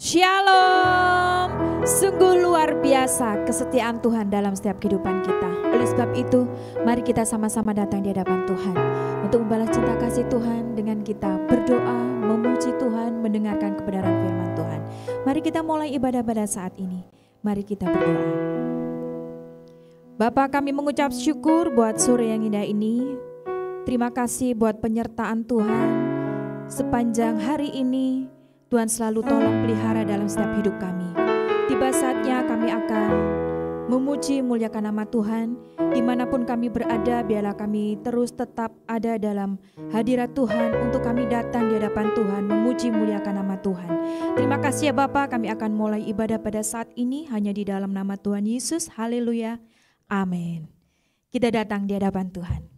Shalom. Sungguh luar biasa kesetiaan Tuhan dalam setiap kehidupan kita. Oleh sebab itu, mari kita sama-sama datang di hadapan Tuhan untuk membalas cinta kasih Tuhan dengan kita berdoa, memuji Tuhan, mendengarkan kebenaran firman Tuhan. Mari kita mulai ibadah pada saat ini. Mari kita berdoa. Bapa, kami mengucap syukur buat sore yang indah ini. Terima kasih buat penyertaan Tuhan sepanjang hari ini. Tuhan selalu tolong pelihara dalam setiap hidup kami. Tiba saatnya kami akan memuji muliakan nama Tuhan. Dimanapun kami berada, biarlah kami terus tetap ada dalam hadirat Tuhan untuk kami datang di hadapan Tuhan, memuji muliakan nama Tuhan. Terima kasih ya Bapa, kami akan mulai ibadah pada saat ini hanya di dalam nama Tuhan Yesus. Haleluya. Amin. Kita datang di hadapan Tuhan.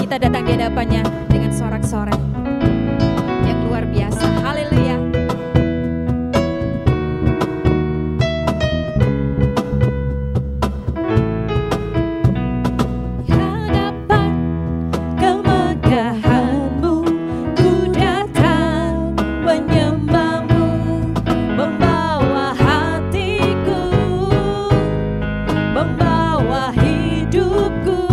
Kita datang di hadapannya dengan sorak-sorai yang luar biasa. Haleluya. Di hadapan kemegahan-Mu ku datang menyembah-Mu, membawa hatiku, membawa hidupku.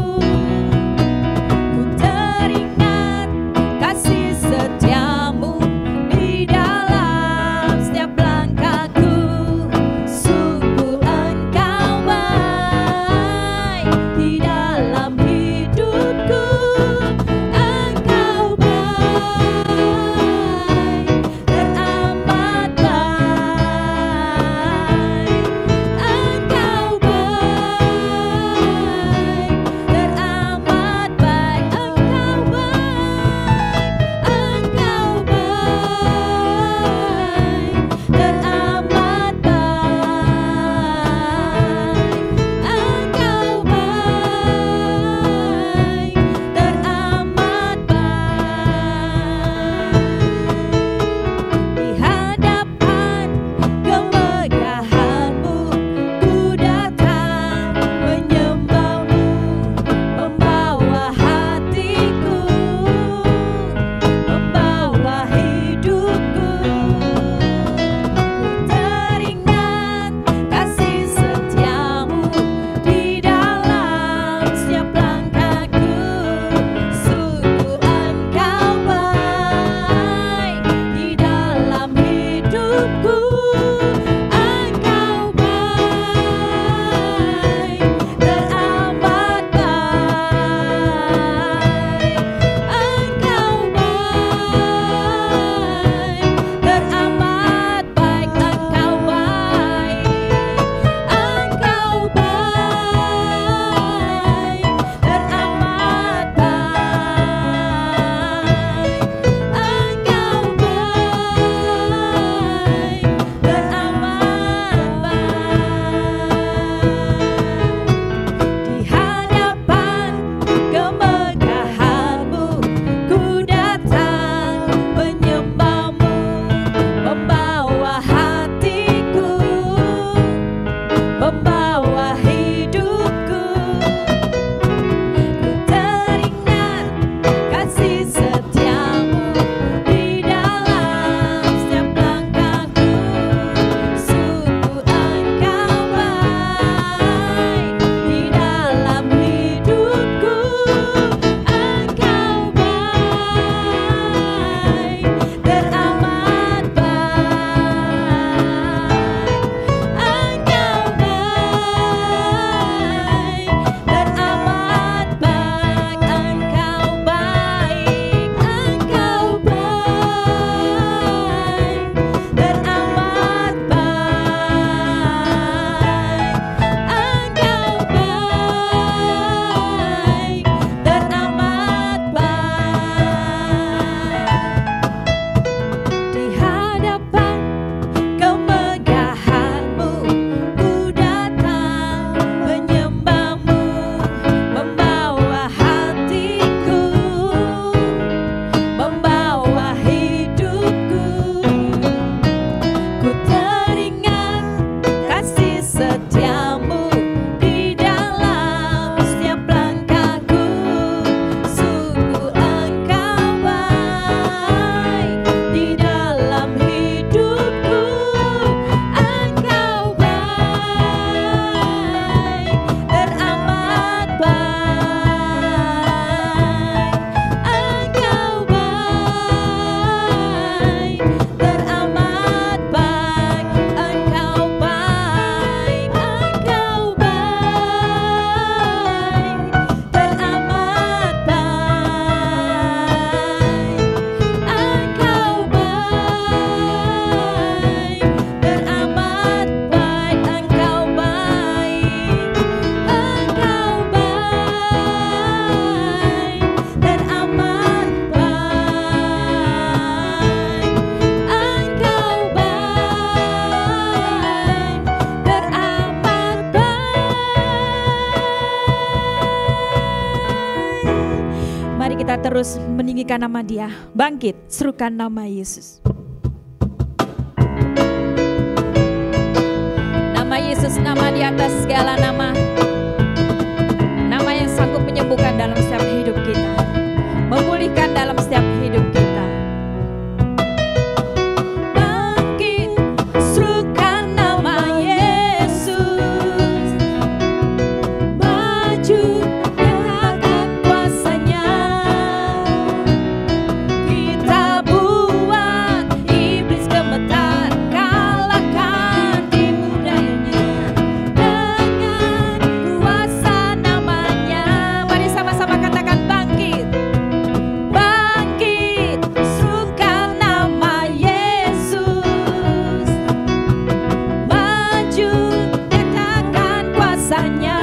Mari kita terus meninggikan nama Dia. Bangkit, serukan nama Yesus. Nama Yesus, nama di atas segala nama. Nama yang sanggup menyembuhkan dalam setiap hidup kita, memulihkan dalam setiap hidup kita. Bangkit, serukan nama Yesus. Maju, nyatakan kuasanya. Kita buat iblis gemetar, kalahkan tipu dayanya. Dengan kuasa namanya, mari sama-sama katakan bangkit. Bangkit, serukan nama Yesus. Maju, nyatakan kuasanya.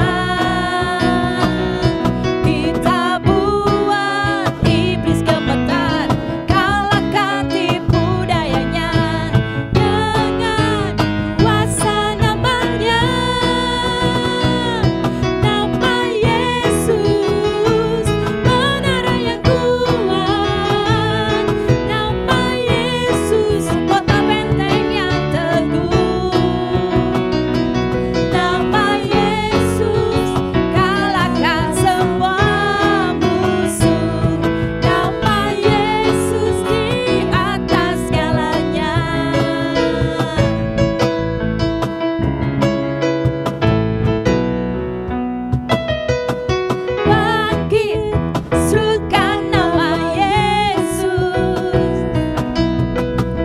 Kita buat iblis gemetar, kalahkan tipu dayanya. Dengan kuasa namanya, nama Yesus, menara yang kuat. Nama Yesus, kota benteng yang teguh. Nama Yesus, kalahkan semua musuh. Nama Yesus di atas segalanya. Bangkit, serukan nama Yesus.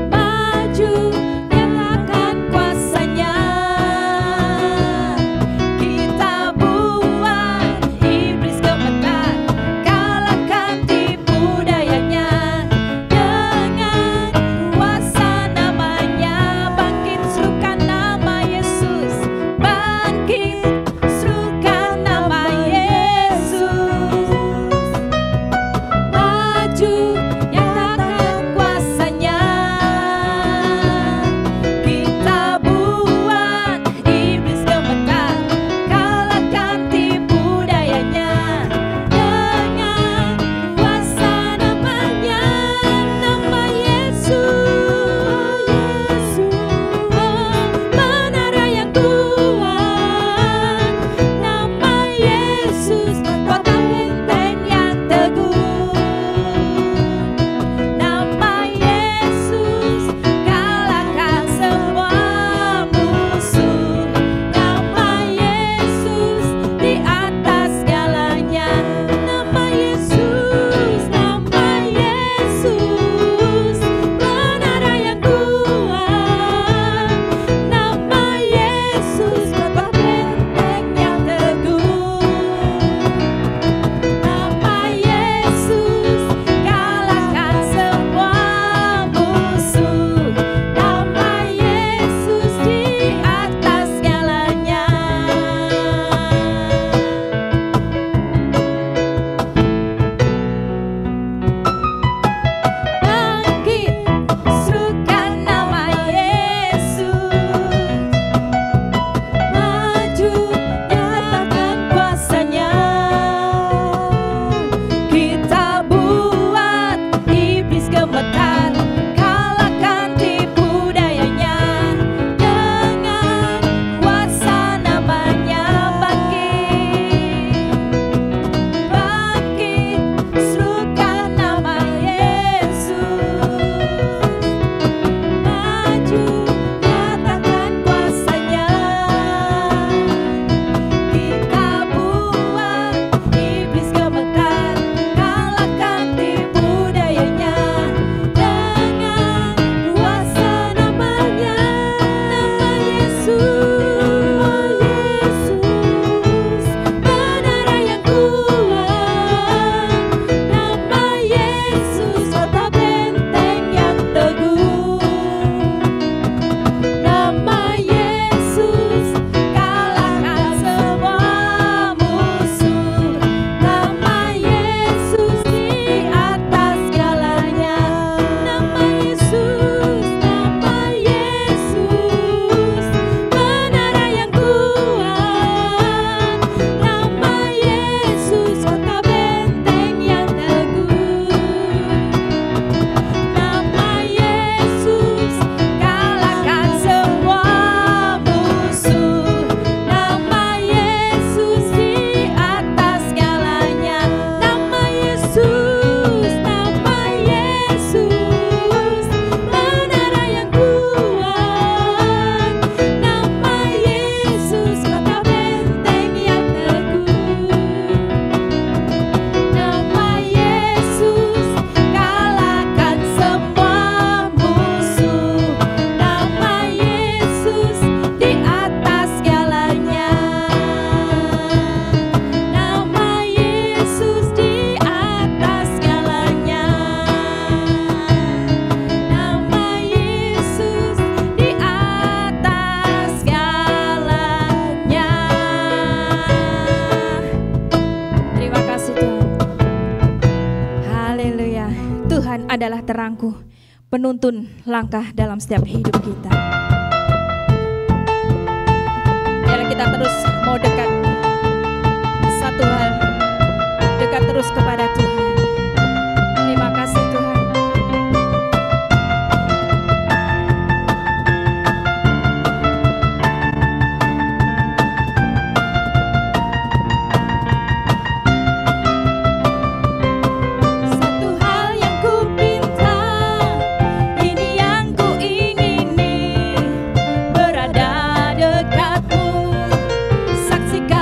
Maju, nyatakan kuasanya. Kita buat iblis gemetar, kalahkan tipu dayanya. Dengan kuasa namanya, bangkit, serukan nama Yesus. Bangkit, serukan nama Yesus. Maju, nyatakan kuasanya. Kita buat iblis gemetar, kalahkan tipu dayanya. Dengan kuasa namanya, nama Yesus. Menara yang kuat. Nama Yesus, kota benteng yang teguh. Nama Yesus, kalahkan semua musuh. Nama Yesus di atas segalanya. Nama Yesus, menara yang kuat. Nama Yesus, kota benteng yang teguh. adalah terangku, penuntun langkah dalam setiap hidup kita. Biarlah kita terus mau dekat. Satu hal, dekat terus kepada Tuhan. Terima kasih Tuhan. Saksikan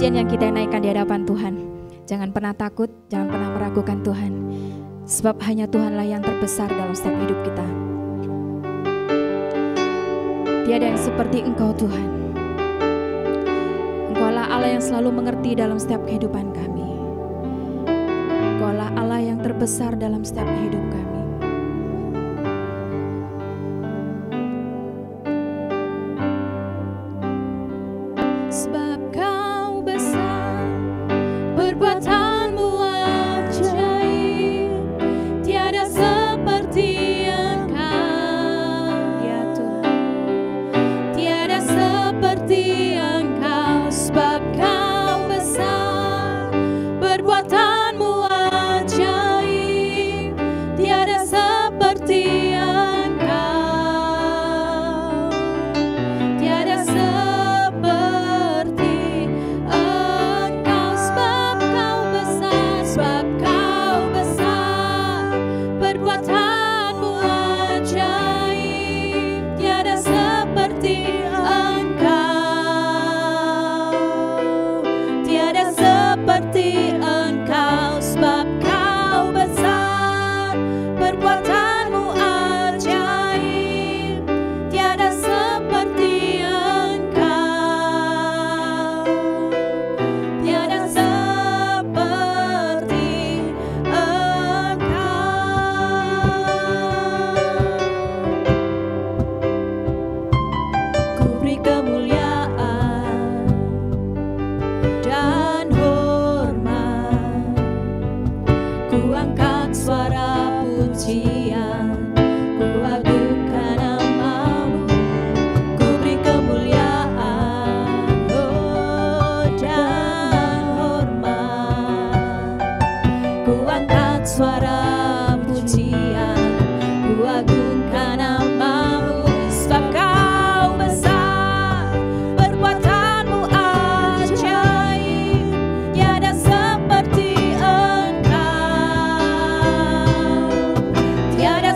pujian yang kita naikkan di hadapan Tuhan. Jangan pernah takut, jangan pernah meragukan Tuhan. Sebab hanya Tuhanlah yang terbesar dalam setiap hidup kita. Tiada yang seperti Engkau Tuhan. Engkaulah Allah yang selalu mengerti dalam setiap kehidupan kami. Engkaulah Allah yang terbesar dalam setiap hidup kami. Sebab Kau besar, perbuatanmu ajaib, tiada seperti Engkau. Ya Tuhan, tiada seperti Engkau. Sebab Kau besar, perbuatanmu ajaib, tiada seperti Engkau. Tiada seperti Engkau. Sebab Kau besar, sebab Kau besar, perbuatanmu ajaib, tiada seperti Engkau. Tiada seperti Engkau. Sebab Kau besar, perbuatanmu ajaib, tiada seperti Engkau. Tiada seperti Engkau. Ku beri kemuliaan dan hormat, ku angkat suara pujian, ku agungkan nama-Mu. Ku beri kemuliaan dan hormat, ku angkat suara pujian, ku agungkan nama-Mu. Sebab Kau besar, perbuatanmu ajaib, tiada seperti Engkau. Tiada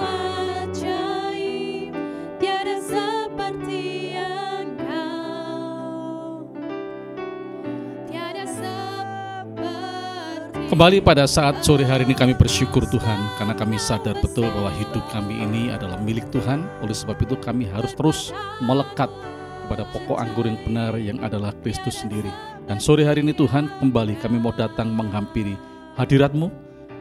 ajaib, tiada seperti Engkau, tiada seperti. Kembali pada saat sore hari ini kami bersyukur Tuhan, karena kami sadar betul bahwa hidup kami ini adalah milik Tuhan. Oleh sebab itu kami harus terus melekat pada pokok anggur yang benar, yang adalah Kristus sendiri. Dan sore hari ini Tuhan, kembali kami mau datang menghampiri hadirat-Mu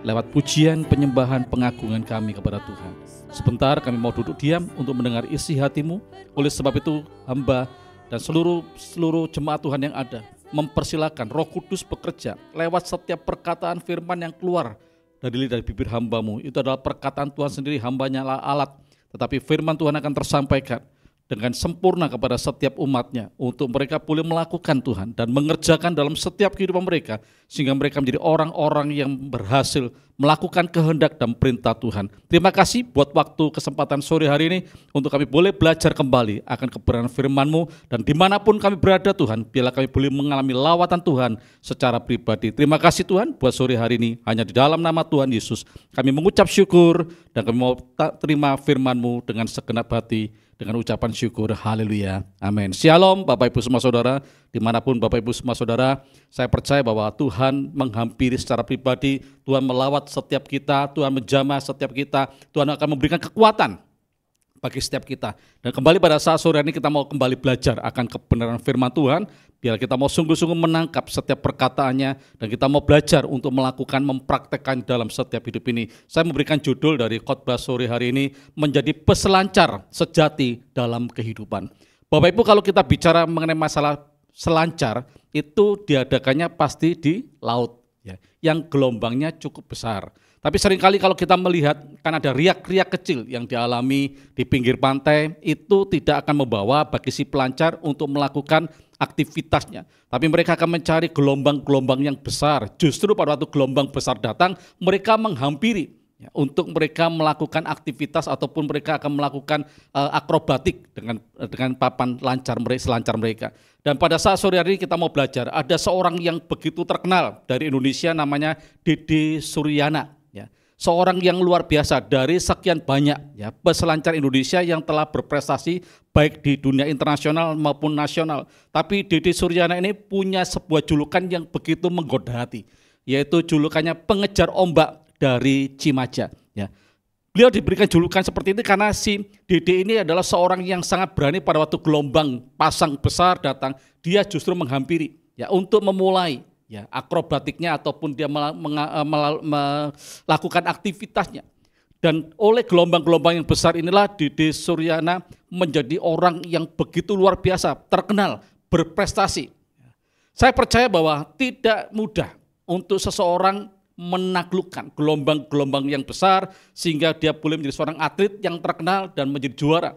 lewat pujian, penyembahan, pengagungan kami kepada Tuhan. Sebentar kami mau duduk diam untuk mendengar isi hati-Mu. Oleh sebab itu hamba dan seluruh jemaat Tuhan yang ada, mempersilakan Roh Kudus bekerja lewat setiap perkataan firman yang keluar dari bibir hamba-Mu. Itu adalah perkataan Tuhan sendiri, hambanya lah alat, tetapi firman Tuhan akan tersampaikan dengan sempurna kepada setiap umatnya, untuk mereka boleh melakukan Tuhan dan mengerjakan dalam setiap kehidupan mereka, sehingga mereka menjadi orang-orang yang berhasil melakukan kehendak dan perintah Tuhan. Terima kasih buat waktu kesempatan sore hari ini untuk kami boleh belajar kembali akan kebenaran firman-Mu, dan dimanapun kami berada Tuhan, biarlah kami boleh mengalami lawatan Tuhan secara pribadi. Terima kasih Tuhan buat sore hari ini, hanya di dalam nama Tuhan Yesus kami mengucap syukur, dan kami mau terima firman-Mu dengan segenap hati, dengan ucapan syukur. Haleluya, amin. Shalom Bapak Ibu semua saudara, dimanapun Bapak Ibu semua saudara, saya percaya bahwa Tuhan menghampiri secara pribadi, Tuhan melawat setiap kita, Tuhan menjamah setiap kita, Tuhan akan memberikan kekuatan bagi setiap kita. Dan kembali pada saat sore ini kita mau kembali belajar akan kebenaran firman Tuhan, biar kita mau sungguh-sungguh menangkap setiap perkataannya, dan kita mau belajar untuk melakukan, mempraktekkan dalam setiap hidup ini. Saya memberikan judul dari khotbah sore hari ini, menjadi peselancar sejati dalam kehidupan. Bapak Ibu, kalau kita bicara mengenai masalah selancar, itu diadakannya pasti di laut, ya, yang gelombangnya cukup besar. Tapi seringkali kalau kita melihat, kan ada riak-riak kecil yang dialami di pinggir pantai, itu tidak akan membawa bagi si pelancar untuk melakukan aktivitasnya. Tapi mereka akan mencari gelombang-gelombang yang besar. Justru pada waktu gelombang besar datang, mereka menghampiri, ya, untuk mereka melakukan aktivitas ataupun mereka akan melakukan akrobatik dengan papan selancar mereka. Dan pada saat sore hari ini kita mau belajar, ada seorang yang begitu terkenal dari Indonesia, namanya Dede Suryana. Seorang yang luar biasa dari sekian banyak, ya, peselancar Indonesia yang telah berprestasi baik di dunia internasional maupun nasional. Tapi Dede Suryana ini punya sebuah julukan yang begitu menggoda hati, yaitu julukannya pengejar ombak dari Cimaja. Ya. Beliau diberikan julukan seperti ini karena si Dede ini adalah seorang yang sangat berani. Pada waktu gelombang pasang besar datang, dia justru menghampiri, ya, untuk memulai, ya, akrobatiknya ataupun dia melakukan aktivitasnya. Dan oleh gelombang-gelombang yang besar inilah Dede Suryana menjadi orang yang begitu luar biasa, terkenal, berprestasi. Saya percaya bahwa tidak mudah untuk seseorang menaklukkan gelombang-gelombang yang besar sehingga dia boleh menjadi seorang atlet yang terkenal dan menjadi juara.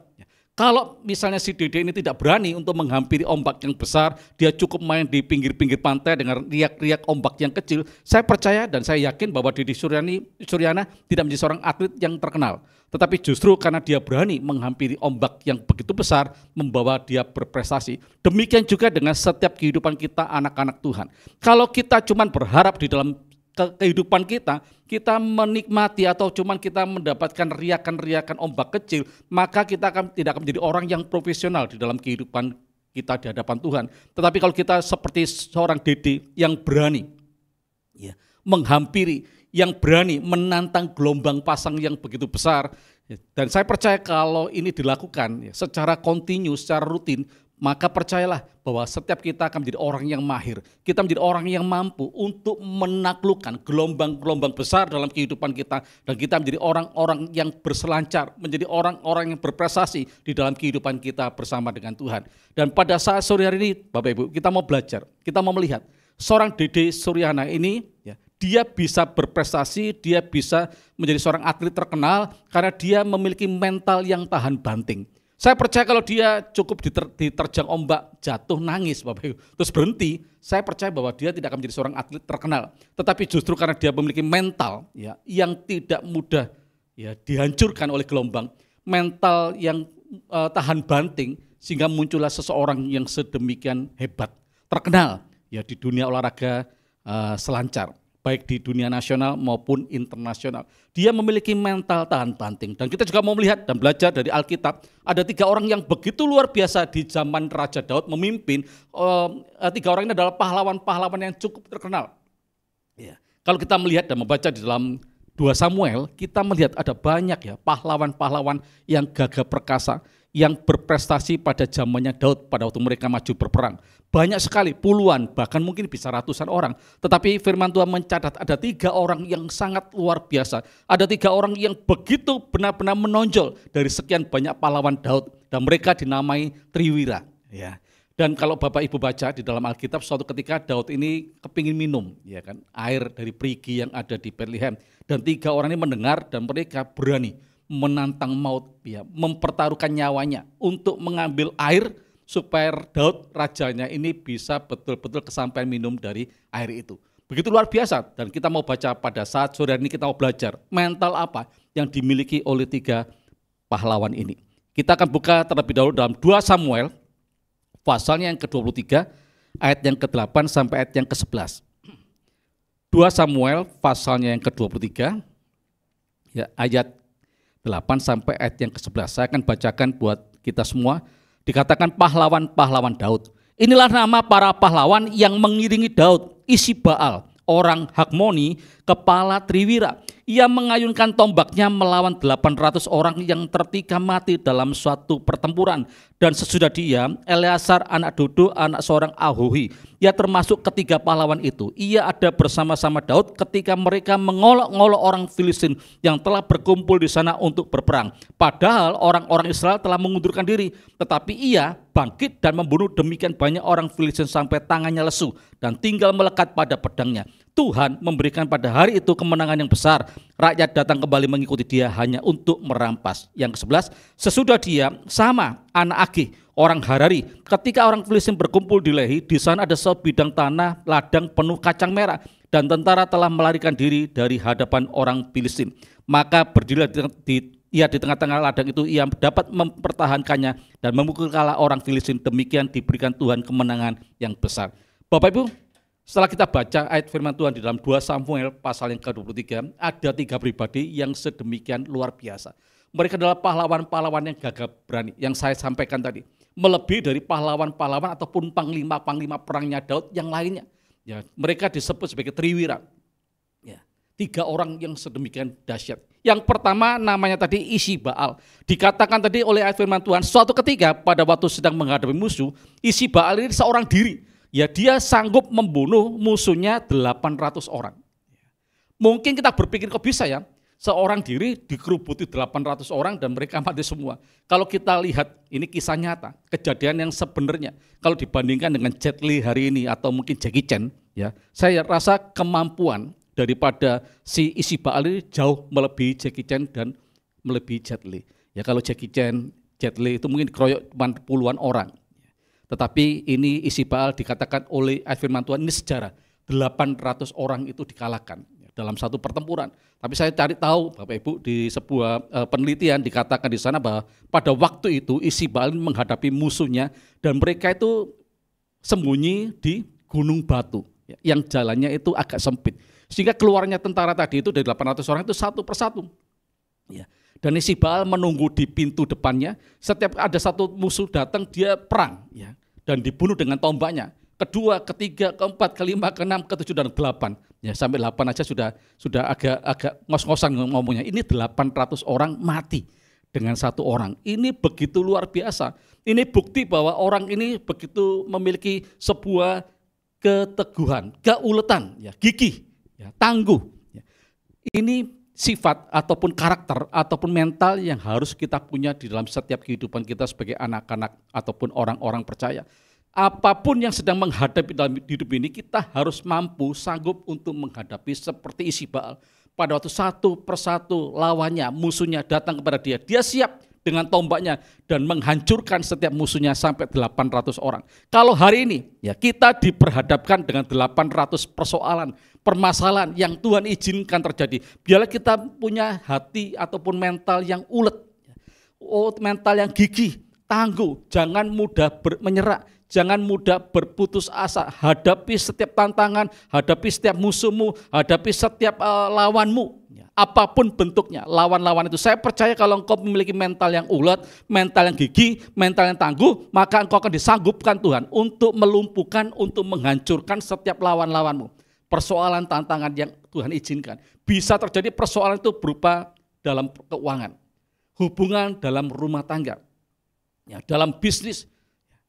Kalau misalnya si Dede ini tidak berani untuk menghampiri ombak yang besar, dia cukup main di pinggir-pinggir pantai dengan riak-riak ombak yang kecil, saya percaya dan saya yakin bahwa Dede Suryana tidak menjadi seorang atlet yang terkenal. Tetapi justru karena dia berani menghampiri ombak yang begitu besar, membawa dia berprestasi. Demikian juga dengan setiap kehidupan kita anak-anak Tuhan. Kalau kita cuma berharap di dalam kehidupan kita menikmati atau cuman kita mendapatkan riakan-riakan ombak kecil, maka kita tidak akan menjadi orang yang profesional di dalam kehidupan kita di hadapan Tuhan. Tetapi kalau kita seperti seorang Dede yang berani, ya, menghampiri, yang berani menantang gelombang pasang yang begitu besar, ya, dan saya percaya kalau ini dilakukan, ya, secara kontinu, secara rutin, maka percayalah bahwa setiap kita akan menjadi orang yang mahir. Kita menjadi orang yang mampu untuk menaklukkan gelombang-gelombang besar dalam kehidupan kita. Dan kita menjadi orang-orang yang berselancar, menjadi orang-orang yang berprestasi di dalam kehidupan kita bersama dengan Tuhan. Dan pada saat sore hari ini, Bapak Ibu, kita mau belajar, kita mau melihat seorang Dede Suryana ini, ya, dia bisa berprestasi, dia bisa menjadi seorang atlet terkenal karena dia memiliki mental yang tahan banting. Saya percaya kalau dia cukup diterjang ombak, jatuh nangis, Bapak Ibu, terus berhenti, saya percaya bahwa dia tidak akan menjadi seorang atlet terkenal. Tetapi justru karena dia memiliki mental, ya, yang tidak mudah, ya, dihancurkan oleh gelombang, mental yang tahan banting, sehingga muncullah seseorang yang sedemikian hebat, terkenal, ya, di dunia olahraga selancar. baik di dunia nasional maupun internasional. Dia memiliki mental tahan banting. Dan kita juga mau melihat dan belajar dari Alkitab, ada 3 orang yang begitu luar biasa di zaman Raja Daud memimpin. 3 orang ini adalah pahlawan-pahlawan yang cukup terkenal. Ya. Kalau kita melihat dan membaca di dalam 2 Samuel, kita melihat ada banyak ya pahlawan-pahlawan yang gagah perkasa, yang berprestasi pada zamannya Daud pada waktu mereka maju berperang. Banyak sekali, puluhan, bahkan mungkin bisa ratusan orang. Tetapi firman Tuhan mencatat ada 3 orang yang sangat luar biasa. Ada 3 orang yang begitu benar-benar menonjol dari sekian banyak pahlawan Daud. Dan mereka dinamai Triwira. Ya. Dan kalau Bapak Ibu baca di dalam Alkitab, suatu ketika Daud ini kepingin minum ya kan, air dari perigi yang ada di Bethlehem. Dan 3 orang ini mendengar dan mereka berani menantang maut, ya, mempertaruhkan nyawanya untuk mengambil air supaya Daud rajanya ini bisa betul-betul kesampaian minum dari air itu. Begitu luar biasa, dan kita mau baca pada saat sore ini kita mau belajar mental apa yang dimiliki oleh 3 pahlawan ini. Kita akan buka terlebih dahulu dalam 2 Samuel pasalnya yang ke-23 ayat yang ke-8 sampai ayat yang ke-11. 2 Samuel pasalnya yang ke-23 ya, ayat 8 sampai ayat yang ke-11. Saya akan bacakan buat kita semua. Dikatakan pahlawan-pahlawan Daud. Inilah nama para pahlawan yang mengiringi Daud. Isibbaal, orang Hakmoni, kepala Triwira. Ia mengayunkan tombaknya melawan 800 orang yang tertikam mati dalam suatu pertempuran. Dan sesudah dia, Eleazar anak Dodo, anak seorang Ahohi. Ia termasuk ketiga pahlawan itu. Ia ada bersama-sama Daud ketika mereka mengolok-ngolok orang Filistin yang telah berkumpul di sana untuk berperang. Padahal orang-orang Israel telah mengundurkan diri. Tetapi ia bangkit dan membunuh demikian banyak orang Filistin sampai tangannya lesu dan tinggal melekat pada pedangnya. Tuhan memberikan pada hari itu kemenangan yang besar. Rakyat datang kembali mengikuti dia hanya untuk merampas. Yang ke-11, sesudah dia sama anak Agih, orang Harari. Ketika orang Filistin berkumpul di Lehi, di sana ada sebidang tanah ladang penuh kacang merah. Dan tentara telah melarikan diri dari hadapan orang Filistin. Maka berdirilah ia di tengah-tengah ladang itu, ia dapat mempertahankannya dan memukul kalah orang Filistin. Demikian diberikan Tuhan kemenangan yang besar. Bapak Ibu, setelah kita baca ayat firman Tuhan di dalam 2 Samuel pasal yang ke-23, ada 3 pribadi yang sedemikian luar biasa. Mereka adalah pahlawan-pahlawan yang gagah berani, yang saya sampaikan tadi. Melebihi dari pahlawan-pahlawan ataupun panglima-panglima perangnya Daud yang lainnya. Ya, mereka disebut sebagai Triwira. Ya, 3 orang yang sedemikian dahsyat. Yang pertama namanya tadi Isibbaal. Dikatakan tadi oleh ayat firman Tuhan, suatu ketika pada waktu sedang menghadapi musuh, Isibbaal ini seorang diri. Ya, dia sanggup membunuh musuhnya 800 orang. Mungkin kita berpikir kok bisa ya, seorang diri dikerubuti 800 orang dan mereka mati semua. Kalau kita lihat ini kisah nyata, kejadian yang sebenarnya. Kalau dibandingkan dengan Jet Li hari ini atau mungkin Jackie Chan, ya, saya rasa kemampuan daripada si Isibbaal ini jauh melebihi Jackie Chan dan melebihi Jet Li. Ya, kalau Jackie Chan, Jet Li itu mungkin dikeroyok cuma puluhan orang. Tetapi ini Isibbaal dikatakan oleh firman Tuhan ini sejarah 800 orang itu dikalahkan dalam satu pertempuran. Tapi saya cari tahu Bapak Ibu di sebuah penelitian dikatakan di sana bahwa pada waktu itu Isibbaal menghadapi musuhnya dan mereka itu sembunyi di gunung batu yang jalannya itu agak sempit. Sehingga keluarnya tentara tadi itu dari 800 orang itu satu persatu. Ya. Dan Isibbaal menunggu di pintu depannya, setiap ada satu musuh datang dia perang, ya, dan dibunuh dengan tombaknya. Kedua, ketiga, keempat, kelima, keenam, ketujuh, dan 8. Ya, sampai 8 aja sudah agak ngos-ngosan ngomongnya. Ini 800 orang mati dengan satu orang. Ini begitu luar biasa. Ini bukti bahwa orang ini begitu memiliki sebuah keteguhan, keuletan, ya, gigih, ya, tangguh. Ya. Ini sifat ataupun karakter ataupun mental yang harus kita punya di dalam setiap kehidupan kita sebagai anak-anak ataupun orang-orang percaya. Apapun yang sedang menghadapi dalam hidup ini, kita harus mampu, sanggup untuk menghadapi seperti Isibbaal. Pada waktu satu persatu lawannya, musuhnya datang kepada dia, dia siap dengan tombaknya dan menghancurkan setiap musuhnya sampai 800 orang. Kalau hari ini ya kita diperhadapkan dengan 800 persoalan, permasalahan yang Tuhan izinkan terjadi. Biarlah kita punya hati ataupun mental yang ulet, mental yang gigih, tangguh, jangan mudah menyerah, Jangan mudah berputus asa, hadapi setiap tantangan, hadapi setiap musuhmu, hadapi setiap lawanmu. Apapun bentuknya, lawan-lawan itu. Saya percaya kalau engkau memiliki mental yang ulet, mental yang gigih, mental yang tangguh, maka engkau akan disanggupkan Tuhan untuk melumpuhkan, untuk menghancurkan setiap lawan-lawanmu. Persoalan tantangan yang Tuhan izinkan. Bisa terjadi persoalan itu berupa dalam keuangan, hubungan dalam rumah tangga, ya, dalam bisnis,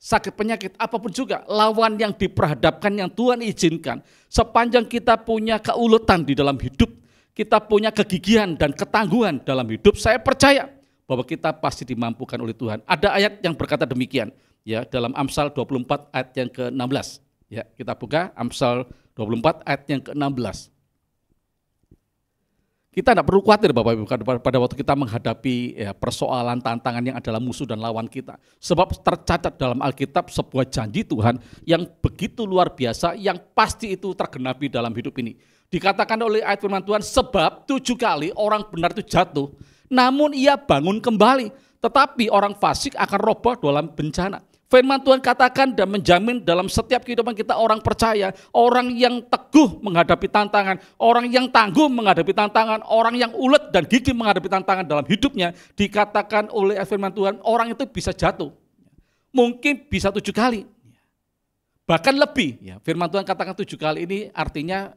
sakit penyakit, apapun juga, lawan yang diperhadapkan yang Tuhan izinkan. Sepanjang kita punya keuletan di dalam hidup, kita punya kegigihan dan ketangguhan dalam hidup, saya percaya bahwa kita pasti dimampukan oleh Tuhan. Ada ayat yang berkata demikian, ya, dalam Amsal 24 ayat yang ke-16. Ya, kita buka Amsal 24 ayat yang ke-16. Kita tidak perlu khawatir Bapak Ibu pada waktu kita menghadapi persoalan, tantangan yang adalah musuh dan lawan kita. Sebab tercatat dalam Alkitab sebuah janji Tuhan yang begitu luar biasa, yang pasti itu tergenapi dalam hidup ini. Dikatakan oleh ayat firman Tuhan, sebab 7 kali orang benar itu jatuh, namun ia bangun kembali. Tetapi orang fasik akan roboh dalam bencana. Firman Tuhan katakan dan menjamin dalam setiap kehidupan kita orang percaya, orang yang teguh menghadapi tantangan, orang yang tangguh menghadapi tantangan, orang yang ulet dan gigih menghadapi tantangan dalam hidupnya, dikatakan oleh firman Tuhan, orang itu bisa jatuh. Mungkin bisa 7 kali, bahkan lebih. Ya, firman Tuhan katakan 7 kali ini artinya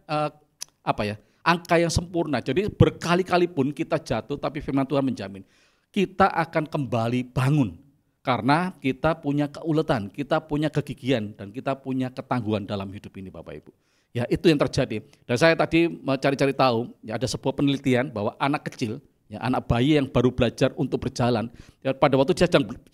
angka yang sempurna. Jadi berkali-kali pun kita jatuh, tapi firman Tuhan menjamin kita akan kembali bangun. Karena kita punya keuletan, kita punya kegigihan, dan kita punya ketangguhan dalam hidup ini Bapak Ibu. Ya, itu yang terjadi. Dan saya tadi mencari-cari tahu, ya, ada sebuah penelitian bahwa anak kecil, ya, anak bayi yang baru belajar untuk berjalan, ya, pada waktu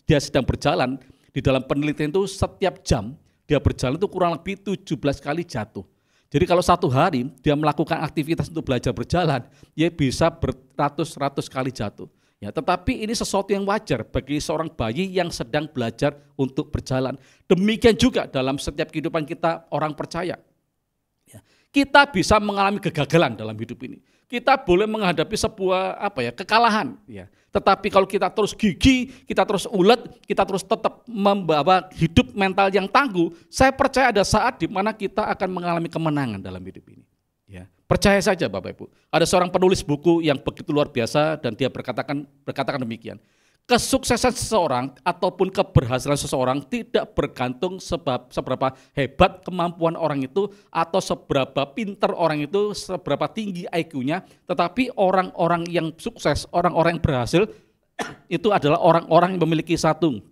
dia sedang berjalan, di dalam penelitian itu setiap jam dia berjalan itu kurang lebih 17 kali jatuh. Jadi kalau 1 hari dia melakukan aktivitas untuk belajar berjalan, dia bisa beratus-ratus kali jatuh. Ya, tetapi ini sesuatu yang wajar bagi seorang bayi yang sedang belajar untuk berjalan. Demikian juga dalam setiap kehidupan kita orang percaya. Ya, kita bisa mengalami kegagalan dalam hidup ini. Kita boleh menghadapi sebuah kekalahan. Ya. Tetapi kalau kita terus gigih, kita terus ulet, kita terus tetap membawa hidup mental yang tangguh, saya percaya ada saat di mana kita akan mengalami kemenangan dalam hidup ini. Ya, percaya saja Bapak Ibu. Ada seorang penulis buku yang begitu luar biasa dan dia berkatakan demikian. Kesuksesan seseorang ataupun keberhasilan seseorang tidak bergantung seberapa hebat kemampuan orang itu atau seberapa pintar orang itu, seberapa tinggi IQ-nya, tetapi orang-orang yang sukses, orang-orang yang berhasil itu adalah orang-orang yang memiliki satu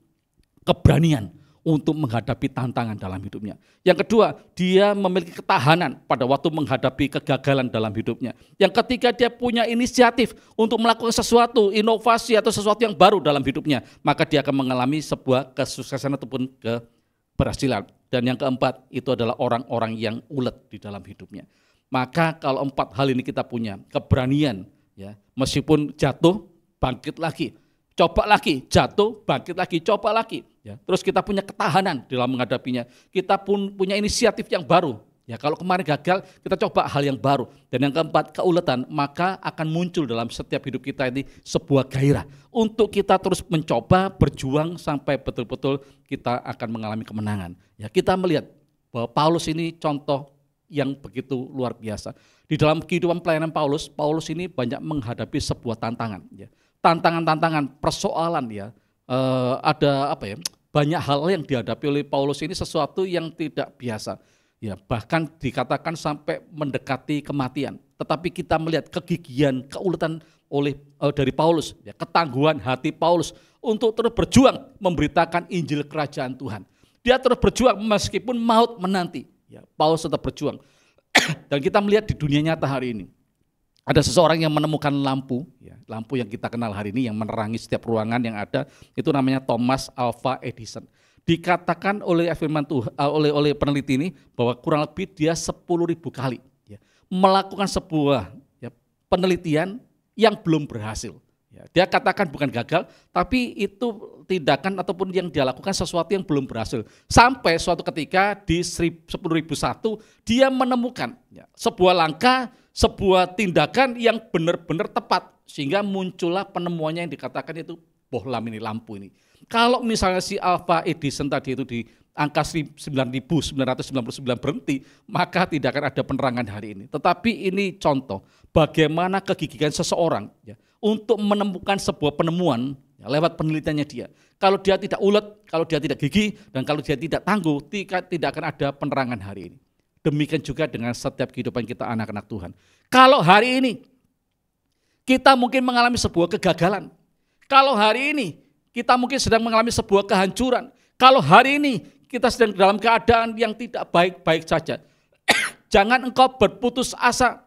keberanian untuk menghadapi tantangan dalam hidupnya. Yang kedua, dia memiliki ketahanan pada waktu menghadapi kegagalan dalam hidupnya. Yang ketiga, dia punya inisiatif untuk melakukan sesuatu, inovasi atau sesuatu yang baru dalam hidupnya. Maka dia akan mengalami sebuah kesuksesan ataupun keberhasilan. Dan yang keempat, itu adalah orang-orang yang ulet di dalam hidupnya. Maka kalau 4 hal ini kita punya, keberanian, ya, meskipun jatuh, bangkit lagi. Coba lagi, jatuh, bangkit lagi, coba lagi. Ya, terus kita punya ketahanan dalam menghadapinya. Kita pun punya inisiatif yang baru. Ya, kalau kemarin gagal, kita coba hal yang baru. Dan yang keempat, keuletan, maka akan muncul dalam setiap hidup kita ini sebuah gairah. Untuk kita terus mencoba, berjuang sampai betul-betul kita akan mengalami kemenangan. Ya, kita melihat bahwa Paulus ini contoh yang begitu luar biasa. Di dalam kehidupan pelayanan Paulus ini banyak menghadapi sebuah tantangan. Ya. Tantangan-tantangan, persoalan, ya, ada banyak hal yang dihadapi oleh Paulus ini sesuatu yang tidak biasa, ya, bahkan dikatakan sampai mendekati kematian. Tetapi kita melihat kegigihan, keuletan dari Paulus, ya, ketangguhan hati Paulus untuk terus berjuang memberitakan Injil Kerajaan Tuhan. Dia terus berjuang meskipun maut menanti, ya, Paulus tetap berjuang. Dan kita melihat di dunia nyata hari ini, ada seseorang yang menemukan lampu, ya, lampu yang kita kenal hari ini yang menerangi setiap ruangan yang ada, itu namanya Thomas Alva Edison. Dikatakan oleh firman Tuhan, oleh peneliti ini bahwa kurang lebih dia 10.000 kali, ya, melakukan sebuah, ya, penelitian yang belum berhasil. Ya, dia katakan bukan gagal, tapi itu tindakan ataupun yang dia lakukan sesuatu yang belum berhasil. Sampai suatu ketika di 10.001 dia menemukan, ya, sebuah langkah, sebuah tindakan yang benar-benar tepat, sehingga muncullah penemuannya yang dikatakan itu bohlam ini, lampu ini. Kalau misalnya si Alva Edison tadi itu di angka 9.999 berhenti, maka tidak akan ada penerangan hari ini. Tetapi ini contoh bagaimana kegigihan seseorang ya, untuk menemukan sebuah penemuan ya, lewat penelitiannya dia. Kalau dia tidak ulet, kalau dia tidak gigih, dan kalau dia tidak tangguh, tidak akan ada penerangan hari ini. Demikian juga dengan setiap kehidupan kita anak-anak Tuhan. Kalau hari ini kita mungkin mengalami sebuah kegagalan, kalau hari ini kita mungkin sedang mengalami sebuah kehancuran, kalau hari ini kita sedang dalam keadaan yang tidak baik-baik saja, jangan engkau berputus asa,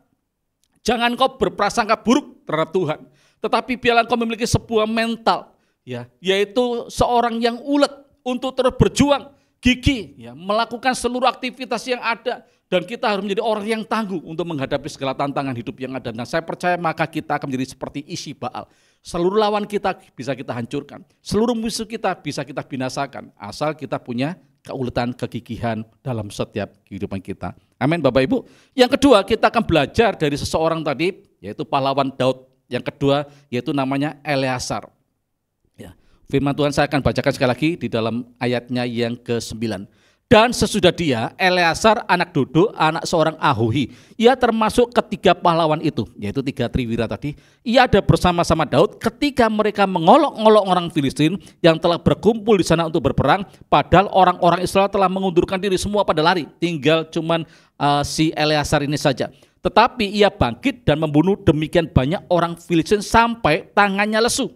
jangan engkau berprasangka buruk terhadap Tuhan, tetapi biarlah engkau memiliki sebuah mental, ya, yaitu seorang yang ulet untuk terus berjuang, gigih, ya, melakukan seluruh aktivitas yang ada, dan kita harus menjadi orang yang tangguh untuk menghadapi segala tantangan hidup yang ada. Dan saya percaya maka kita akan menjadi seperti isi Baal. Seluruh lawan kita bisa kita hancurkan, seluruh musuh kita bisa kita binasakan, asal kita punya keuletan, kegigihan dalam setiap kehidupan kita. Amin Bapak Ibu. Yang kedua, kita akan belajar dari seseorang tadi, yaitu pahlawan Daud. Yang kedua, yaitu namanya Eleasar. Ya, firman Tuhan saya akan bacakan sekali lagi di dalam ayatnya yang ke-9. Dan sesudah dia, Eleasar anak Dodo, anak seorang Ahohi. Ia termasuk ketiga pahlawan itu, yaitu 3 triwira tadi. Ia ada bersama-sama Daud ketika mereka mengolok-olok orang Filistin yang telah berkumpul di sana untuk berperang. Padahal orang-orang Israel telah mengundurkan diri, semua pada lari. Tinggal cuman si Eleasar ini saja. Tetapi ia bangkit dan membunuh demikian banyak orang Filistin sampai tangannya lesu.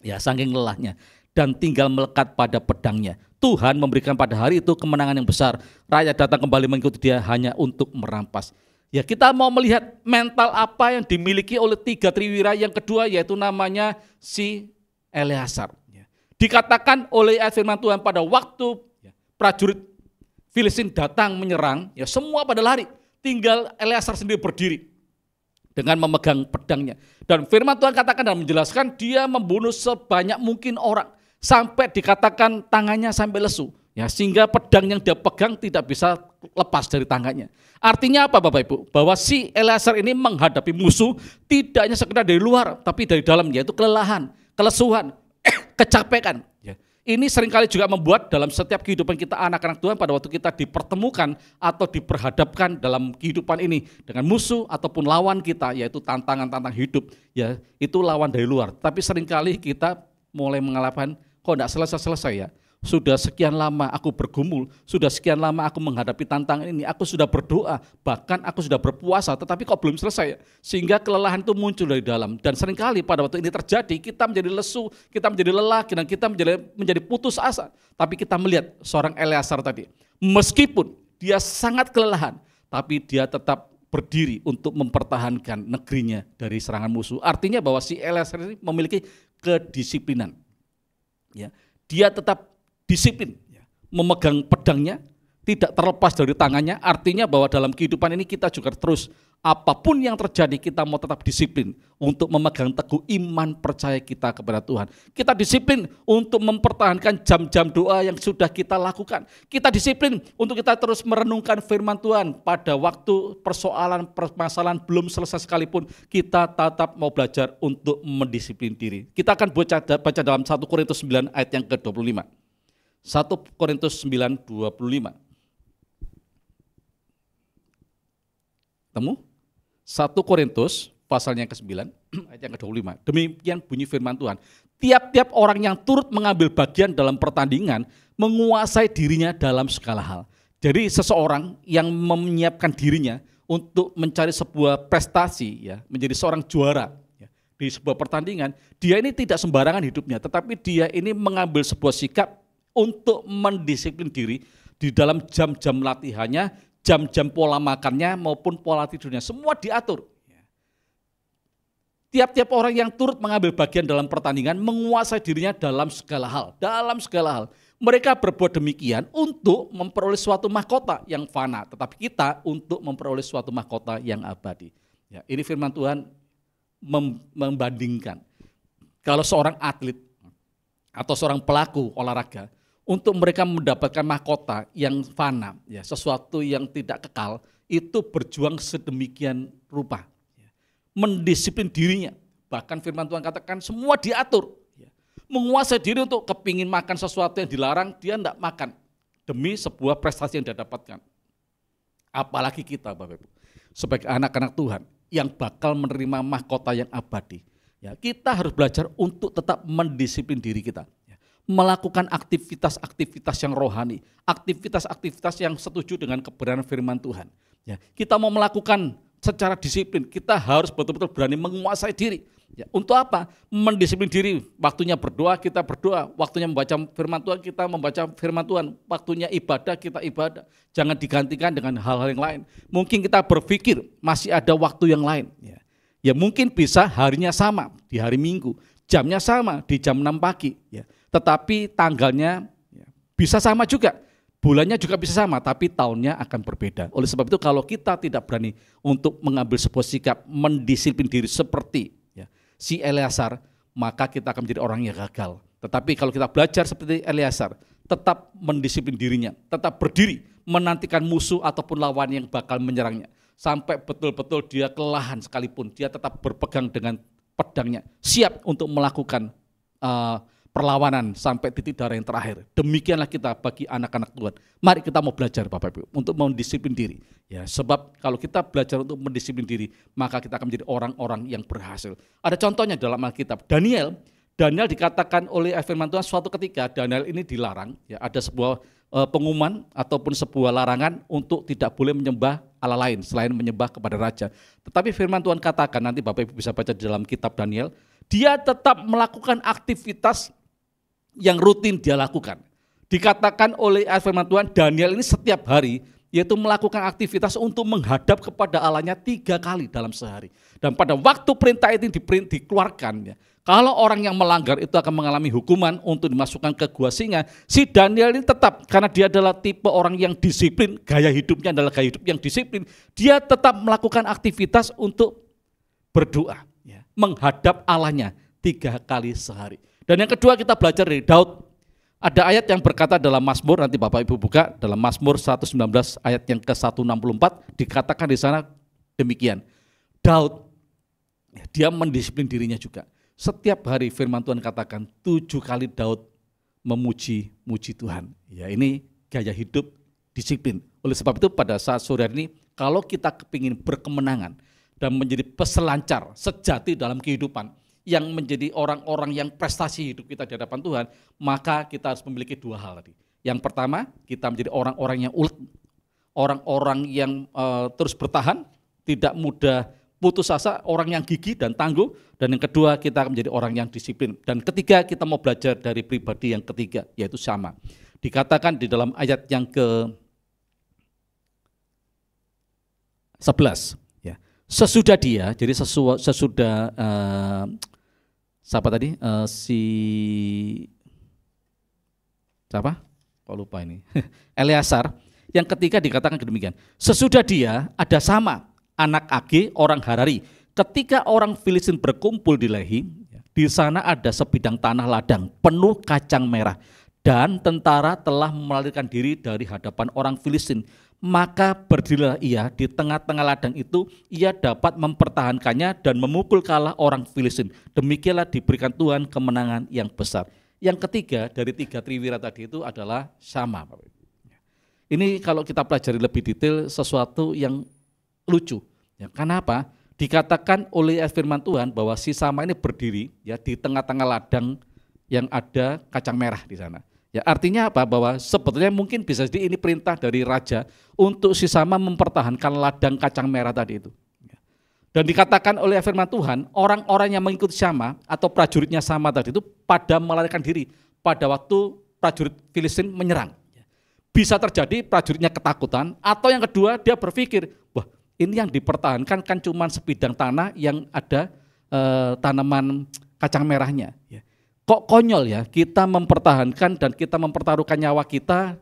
Ya, saking lelahnya. Dan tinggal melekat pada pedangnya. Tuhan memberikan pada hari itu kemenangan yang besar. Rakyat datang kembali mengikuti dia hanya untuk merampas. Ya, kita mau melihat mental apa yang dimiliki oleh 3 triwira. Yang kedua yaitu namanya si Eleasar. Dikatakan oleh ayat firman Tuhan pada waktu prajurit Filistin datang menyerang, ya semua pada lari. Tinggal Eleasar sendiri berdiri dengan memegang pedangnya. Dan firman Tuhan katakan dan menjelaskan dia membunuh sebanyak mungkin orang. Sampai dikatakan tangannya sampai lesu, ya, sehingga pedang yang dia pegang tidak bisa lepas dari tangannya. Artinya apa Bapak Ibu? Bahwa si Eleasar ini menghadapi musuh tidak hanya sekedar dari luar, tapi dari dalam, yaitu kelelahan, kelesuhan, kecapekan. Ya. Ini seringkali juga membuat dalam setiap kehidupan kita anak-anak Tuhan pada waktu kita dipertemukan atau diperhadapkan dalam kehidupan ini dengan musuh ataupun lawan kita, yaitu tantangan-tantangan hidup, ya itu lawan dari luar. Tapi seringkali kita mulai mengalami kok enggak selesai-selesai ya. Sudah sekian lama aku bergumul, sudah sekian lama aku menghadapi tantangan ini, aku sudah berdoa, bahkan aku sudah berpuasa, tetapi kok belum selesai ya. Sehingga kelelahan itu muncul dari dalam. Dan seringkali pada waktu ini terjadi, kita menjadi lesu, kita menjadi lelah, dan kita menjadi putus asa. Tapi kita melihat seorang Eleasar tadi, meskipun dia sangat kelelahan, tapi dia tetap berdiri untuk mempertahankan negerinya dari serangan musuh. Artinya bahwa si Eleasar ini memiliki kedisiplinan. Ya, dia tetap disiplin, ya, memegang pedangnya, tidak terlepas dari tangannya. Artinya bahwa dalam kehidupan ini kita juga terus, apapun yang terjadi kita mau tetap disiplin untuk memegang teguh iman percaya kita kepada Tuhan. Kita disiplin untuk mempertahankan jam-jam doa yang sudah kita lakukan. Kita disiplin untuk kita terus merenungkan firman Tuhan pada waktu permasalahan belum selesai sekalipun, kita tetap mau belajar untuk mendisiplin diri. Kita akan baca dalam 1 Korintus 9 ayat yang ke-25. 1 Korintus 9, 25. Temu? 1 Korintus pasalnya yang ke-9 ayat yang ke-25. Demikian bunyi firman Tuhan. Tiap-tiap orang yang turut mengambil bagian dalam pertandingan menguasai dirinya dalam segala hal. Jadi seseorang yang menyiapkan dirinya untuk mencari sebuah prestasi, ya, menjadi seorang juara, ya, di sebuah pertandingan, dia ini tidak sembarangan hidupnya, tetapi dia ini mengambil sebuah sikap untuk mendisiplin diri di dalam jam-jam latihannya, jam-jam pola makannya maupun pola tidurnya, semua diatur. Tiap-tiap orang yang turut mengambil bagian dalam pertandingan menguasai dirinya dalam segala hal, Mereka berbuat demikian untuk memperoleh suatu mahkota yang fana, tetapi kita untuk memperoleh suatu mahkota yang abadi. Ya, ini firman Tuhan membandingkan kalau seorang atlet atau seorang pelaku olahraga, untuk mereka mendapatkan mahkota yang fana, ya, sesuatu yang tidak kekal, itu berjuang sedemikian rupa, ya, mendisiplin dirinya. Bahkan firman Tuhan katakan semua diatur, ya, menguasai diri untuk kepingin makan sesuatu yang dilarang, dia tidak makan demi sebuah prestasi yang dia dapatkan. Apalagi kita Bapak Ibu, sebagai anak-anak Tuhan yang bakal menerima mahkota yang abadi. Ya, kita harus belajar untuk tetap mendisiplin diri kita. Ya, melakukan aktivitas-aktivitas yang rohani, aktivitas-aktivitas yang setuju dengan kebenaran firman Tuhan. Ya, kita mau melakukan secara disiplin, kita harus betul-betul berani menguasai diri. Ya, untuk apa? Mendisiplin diri. Waktunya berdoa, kita berdoa. Waktunya membaca firman Tuhan, kita membaca firman Tuhan. Waktunya ibadah, kita ibadah. Jangan digantikan dengan hal-hal yang lain. Mungkin kita berpikir masih ada waktu yang lain. Ya mungkin bisa harinya sama di hari Minggu, jamnya sama di jam 6 pagi. Ya. Tetapi tanggalnya bisa sama juga. Bulannya juga bisa sama, tapi tahunnya akan berbeda. Oleh sebab itu kalau kita tidak berani untuk mengambil sebuah sikap mendisiplin diri seperti si Eleazar, maka kita akan menjadi orang yang gagal. Tetapi kalau kita belajar seperti Eleazar, tetap mendisiplin dirinya, tetap berdiri, menantikan musuh ataupun lawan yang bakal menyerangnya. Sampai betul-betul dia kelelahan sekalipun, dia tetap berpegang dengan pedangnya, siap untuk melakukan perlawanan sampai titik darah yang terakhir. Demikianlah kita bagi anak-anak Tuhan. Mari kita mau belajar Bapak Ibu untuk mendisiplin diri. Ya, sebab kalau kita belajar untuk mendisiplin diri, maka kita akan menjadi orang-orang yang berhasil. Ada contohnya dalam Alkitab. Daniel dikatakan oleh firman Tuhan suatu ketika Daniel ini dilarang. Ya, ada sebuah pengumuman ataupun sebuah larangan untuk tidak boleh menyembah Allah lain selain menyembah kepada raja. Tetapi firman Tuhan katakan, nanti Bapak Ibu bisa baca di dalam kitab Daniel, dia tetap melakukan aktivitas yang rutin dia lakukan. Dikatakan oleh firman Tuhan, Daniel ini setiap hari yaitu melakukan aktivitas untuk menghadap kepada Allahnya 3 kali dalam sehari. Dan pada waktu perintah itu dikeluarkan, kalau orang yang melanggar itu akan mengalami hukuman untuk dimasukkan ke gua singa. Si Daniel ini tetap, karena dia adalah tipe orang yang disiplin, gaya hidupnya adalah gaya hidup yang disiplin, dia tetap melakukan aktivitas untuk berdoa, menghadap Allahnya 3 kali sehari. Dan yang kedua kita belajar dari Daud. Ada ayat yang berkata dalam Mazmur, nanti Bapak Ibu buka dalam Mazmur 119 ayat yang ke-164, dikatakan di sana demikian. Daud, dia mendisiplin dirinya juga. Setiap hari firman Tuhan katakan 7 kali Daud memuji Tuhan. Ya, ini gaya hidup disiplin. Oleh sebab itu pada saat sore hari ini, kalau kita kepingin berkemenangan dan menjadi peselancar sejati dalam kehidupan, yang menjadi orang-orang yang prestasi hidup kita di hadapan Tuhan, maka kita harus memiliki 2 hal tadi. Yang pertama, kita menjadi orang-orang yang ulet, orang-orang yang terus bertahan, tidak mudah putus asa, orang yang gigih dan tangguh. Dan yang kedua, kita menjadi orang yang disiplin. Dan ketiga, kita mau belajar dari pribadi yang ketiga, yaitu Syama. Dikatakan di dalam ayat yang ke-11, sesudah dia, jadi sesudah siapa tadi? Siapa? Kok lupa ini? Eleazar. Yang ketiga dikatakan demikian. Sesudah dia ada Sama, anak Age, orang Harari. Ketika orang Filistin berkumpul di Lehi, di sana ada sebidang tanah ladang penuh kacang merah. Dan tentara telah melarikan diri dari hadapan orang Filistin. Maka berdirilah ia di tengah-tengah ladang itu, ia dapat mempertahankannya dan memukul kalah orang Filistin. Demikianlah diberikan Tuhan kemenangan yang besar. Yang ketiga dari 3 triwira tadi itu adalah Sama. Ini kalau kita pelajari lebih detail sesuatu yang lucu. Kenapa? Dikatakan oleh firman Tuhan bahwa si Sama ini berdiri di tengah-tengah ladang yang ada kacang merah di sana. Artinya apa? Bahwa sebetulnya mungkin bisa jadi ini perintah dari raja untuk si Sama mempertahankan ladang kacang merah tadi itu. Dan dikatakan oleh firman Tuhan, orang-orang yang mengikuti Sama atau prajuritnya Sama tadi itu pada melarikan diri pada waktu prajurit Filistin menyerang. Bisa terjadi prajuritnya ketakutan, atau yang kedua dia berpikir, wah ini yang dipertahankan kan cuma sebidang tanah yang ada tanaman kacang merahnya. Kok konyol ya kita mempertahankan dan kita mempertaruhkan nyawa kita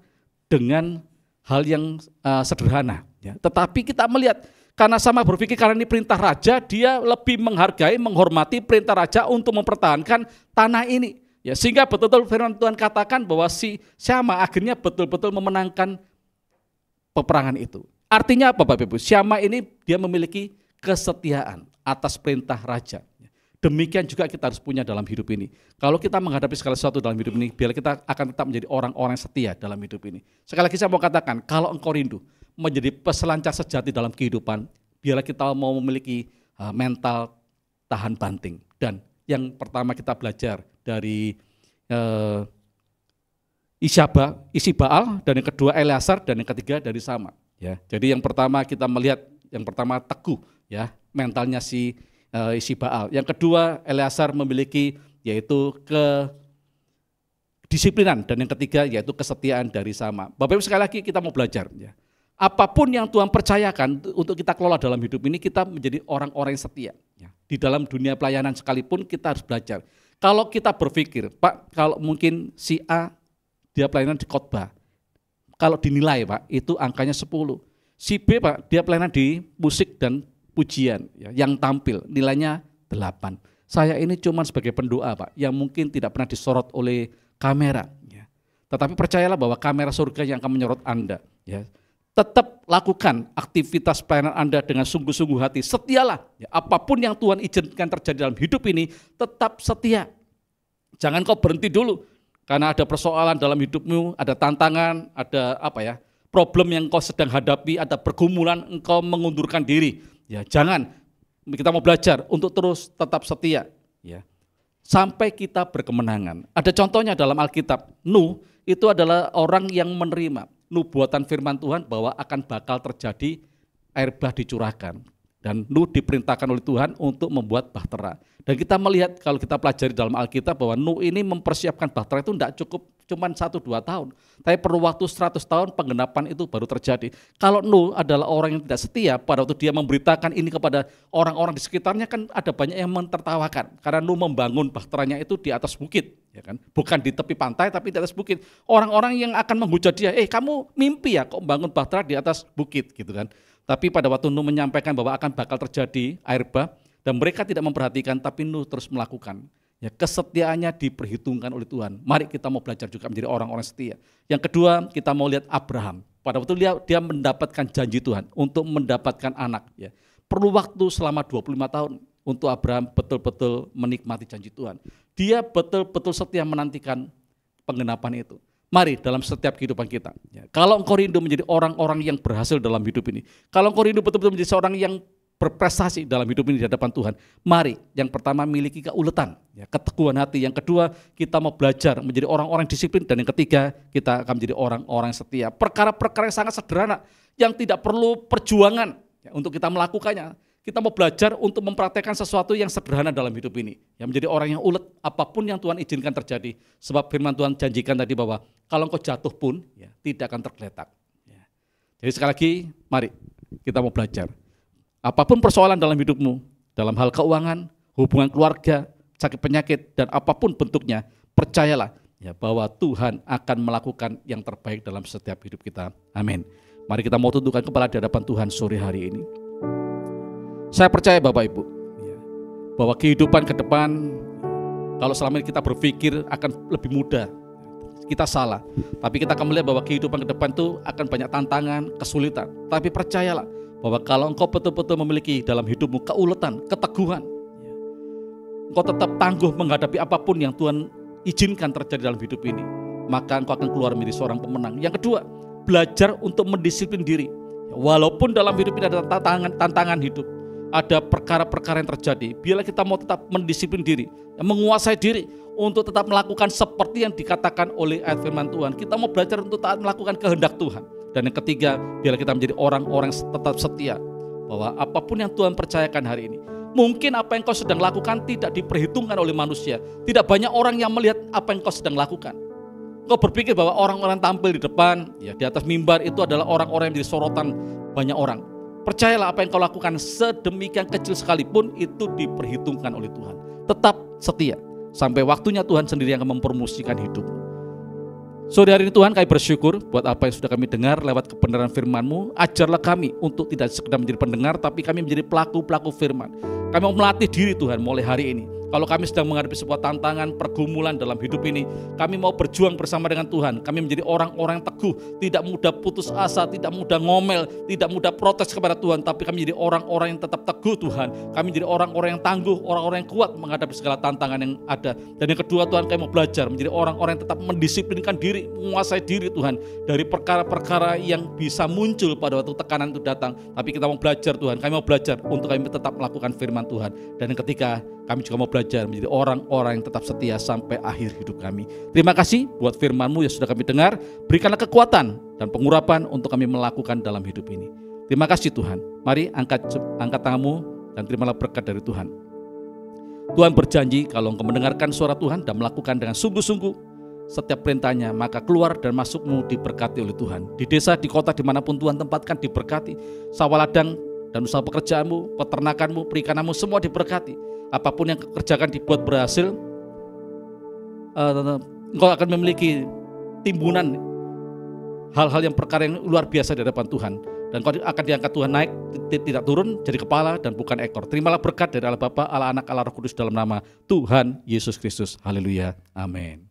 dengan hal yang sederhana. Tetapi kita melihat karena Sama berpikir karena ini perintah raja, dia lebih menghargai, menghormati perintah raja untuk mempertahankan tanah ini. Sehingga betul-betul firman Tuhan katakan bahwa si Sama akhirnya betul-betul memenangkan peperangan itu. Artinya apa Bapak Ibu? Syama ini dia memiliki kesetiaan atas perintah raja. Demikian juga kita harus punya dalam hidup ini. Kalau kita menghadapi segala sesuatu dalam hidup ini, biar kita akan tetap menjadi orang-orang setia dalam hidup ini. Sekali lagi saya mau katakan, kalau engkau rindu menjadi peselancar sejati dalam kehidupan, biarlah kita mau memiliki mental tahan banting. Dan yang pertama kita belajar dari isi Baal, dan yang kedua Eleazar, dan yang ketiga dari Sama. Ya, jadi yang pertama kita melihat, yang pertama teguh, ya mentalnya isi Baal. Yang kedua Eleazar memiliki yaitu kedisiplinan, dan yang ketiga yaitu kesetiaan dari Sama. Bapak Ibu sekali lagi kita mau belajar. Ya. Apapun yang Tuhan percayakan untuk kita kelola dalam hidup ini, kita menjadi orang-orang yang setia. Ya. Di dalam dunia pelayanan sekalipun kita harus belajar. Kalau kita berpikir, Pak, kalau mungkin si A dia pelayanan di khotbah, kalau dinilai Pak itu angkanya 10. Si B Pak dia pelayanan di musik dan pujian, ya, yang tampil nilainya 8. Saya ini cuma sebagai pendoa Pak, yang mungkin tidak pernah disorot oleh kamera. Ya. Tetapi percayalah bahwa kamera surga yang akan menyorot Anda. Ya. Tetap lakukan aktivitas pelayanan Anda dengan sungguh-sungguh hati. Setialah, ya, apapun yang Tuhan izinkan terjadi dalam hidup ini, tetap setia. Jangan kau berhenti dulu, karena ada persoalan dalam hidupmu, ada tantangan, ada problem yang kau sedang hadapi, ada pergumulan, engkau mengundurkan diri. Ya, jangan. Kita mau belajar untuk terus tetap setia, ya. Sampai kita berkemenangan. Ada contohnya dalam Alkitab. Nuh itu adalah orang yang menerima nubuatan firman Tuhan bahwa akan bakal terjadi air bah dicurahkan. Dan Nuh diperintahkan oleh Tuhan untuk membuat bahtera. Dan kita melihat kalau kita pelajari dalam Alkitab bahwa Nuh ini mempersiapkan bahtera itu tidak cukup cuma 1-2 tahun. Tapi perlu waktu 100 tahun penggenapan itu baru terjadi. Kalau Nuh adalah orang yang tidak setia, pada waktu dia memberitakan ini kepada orang-orang di sekitarnya, kan ada banyak yang mentertawakan. Karena Nuh membangun bahteranya itu di atas bukit. Ya kan? Bukan di tepi pantai tapi di atas bukit. Orang-orang yang akan menghujat dia, kamu mimpi ya kok membangun bahtera di atas bukit gitu kan. Tapi pada waktu Nuh menyampaikan bahwa akan bakal terjadi air bah, dan mereka tidak memperhatikan, tapi Nuh terus melakukan. Ya, kesetiaannya diperhitungkan oleh Tuhan. Mari kita mau belajar juga menjadi orang-orang setia. Yang kedua, kita mau lihat Abraham. Pada waktu dia mendapatkan janji Tuhan untuk mendapatkan anak. Ya. Perlu waktu selama 25 tahun untuk Abraham betul-betul menikmati janji Tuhan. Dia betul-betul setia menantikan penggenapan itu. Mari dalam setiap kehidupan kita. Ya, kalau engkau rindu menjadi orang-orang yang berhasil dalam hidup ini, kalau engkau rindu betul-betul menjadi seorang yang berprestasi dalam hidup ini di hadapan Tuhan, mari yang pertama miliki keuletan, ya, keteguhan hati. Yang kedua kita mau belajar menjadi orang-orang disiplin, dan yang ketiga kita akan menjadi orang-orang setia. Perkara-perkara yang sangat sederhana yang tidak perlu perjuangan ya, untuk kita melakukannya. Kita mau belajar untuk mempraktekkan sesuatu yang sederhana dalam hidup ini. Yang menjadi orang yang ulet apapun yang Tuhan izinkan terjadi. Sebab firman Tuhan janjikan tadi bahwa kalau engkau jatuh pun ya, tidak akan tergeletak. Ya. Jadi sekali lagi mari kita mau belajar. Apapun persoalan dalam hidupmu, dalam hal keuangan, hubungan keluarga, sakit penyakit, dan apapun bentuknya, percayalah ya, bahwa Tuhan akan melakukan yang terbaik dalam setiap hidup kita. Amin. Mari kita mau tundukkan kepala di hadapan Tuhan sore hari ini. Saya percaya Bapak Ibu, bahwa kehidupan ke depan, kalau selama ini kita berpikir akan lebih mudah, kita salah. Tapi kita akan melihat bahwa kehidupan ke depan itu akan banyak tantangan, kesulitan. Tapi percayalah bahwa kalau engkau betul-betul memiliki dalam hidupmu keuletan, keteguhan, engkau tetap tangguh menghadapi apapun yang Tuhan izinkan terjadi dalam hidup ini, maka engkau akan keluar menjadi seorang pemenang. Yang kedua, belajar untuk mendisiplin diri. Walaupun dalam hidup ini ada tantangan hidup, ada perkara-perkara yang terjadi, biarlah kita mau tetap mendisiplin diri, menguasai diri untuk tetap melakukan seperti yang dikatakan oleh ayat firman Tuhan. Kita mau belajar untuk taat melakukan kehendak Tuhan. Dan yang ketiga, biarlah kita menjadi orang-orang yang tetap setia, bahwa apapun yang Tuhan percayakan hari ini, mungkin apa yang kau sedang lakukan tidak diperhitungkan oleh manusia. Tidak banyak orang yang melihat apa yang kau sedang lakukan. Kau berpikir bahwa orang-orang tampil di depan, ya di atas mimbar itu adalah orang-orang yang menjadi sorotan banyak orang. Percayalah apa yang kau lakukan sedemikian kecil sekalipun itu diperhitungkan oleh Tuhan. Tetap setia sampai waktunya Tuhan sendiri yang akan mempromosikan hidupmu. Sore hari ini Tuhan, kami bersyukur buat apa yang sudah kami dengar lewat kebenaran firman-Mu. Ajarlah kami untuk tidak sekedar menjadi pendengar, tapi kami menjadi pelaku-pelaku firman. Kami mau melatih diri Tuhan mulai hari ini, Kalau kami sedang menghadapi sebuah tantangan, pergumulan dalam hidup ini, kami mau berjuang bersama dengan Tuhan. Kami menjadi orang-orang yang teguh, tidak mudah putus asa, tidak mudah ngomel, tidak mudah protes kepada Tuhan, tapi kami menjadi orang-orang yang tetap teguh Tuhan. Kami menjadi orang-orang yang tangguh, orang-orang yang kuat menghadapi segala tantangan yang ada. Dan yang kedua Tuhan, kami mau belajar menjadi orang-orang yang tetap mendisiplinkan diri, menguasai diri Tuhan, dari perkara-perkara yang bisa muncul pada waktu tekanan itu datang. Tapi kita mau belajar Tuhan, kami mau belajar untuk kami tetap melakukan firman Tuhan. Dan yang ketiga, kami juga mau belajar menjadi orang-orang yang tetap setia sampai akhir hidup kami. Terima kasih buat firman-Mu yang sudah kami dengar. Berikanlah kekuatan dan pengurapan untuk kami melakukan dalam hidup ini. Terima kasih Tuhan. Mari angkat tanganmu dan terimalah berkat dari Tuhan. Tuhan berjanji kalau engkau mendengarkan suara Tuhan dan melakukan dengan sungguh-sungguh setiap perintahnya, maka keluar dan masukmu diberkati oleh Tuhan. Di desa, di kota, dimanapun Tuhan tempatkan diberkati. Sawah ladang dan usaha pekerjaanmu, peternakanmu, perikananmu semua diberkati. Apapun yang kerjakan dibuat berhasil, engkau akan memiliki timbunan hal-hal yang perkara yang luar biasa di hadapan Tuhan. Dan kau akan diangkat Tuhan naik, tidak turun, jadi kepala dan bukan ekor. Terimalah berkat dari Allah Bapa, Allah Anak, Allah Roh Kudus dalam nama Tuhan Yesus Kristus. Haleluya. Amin.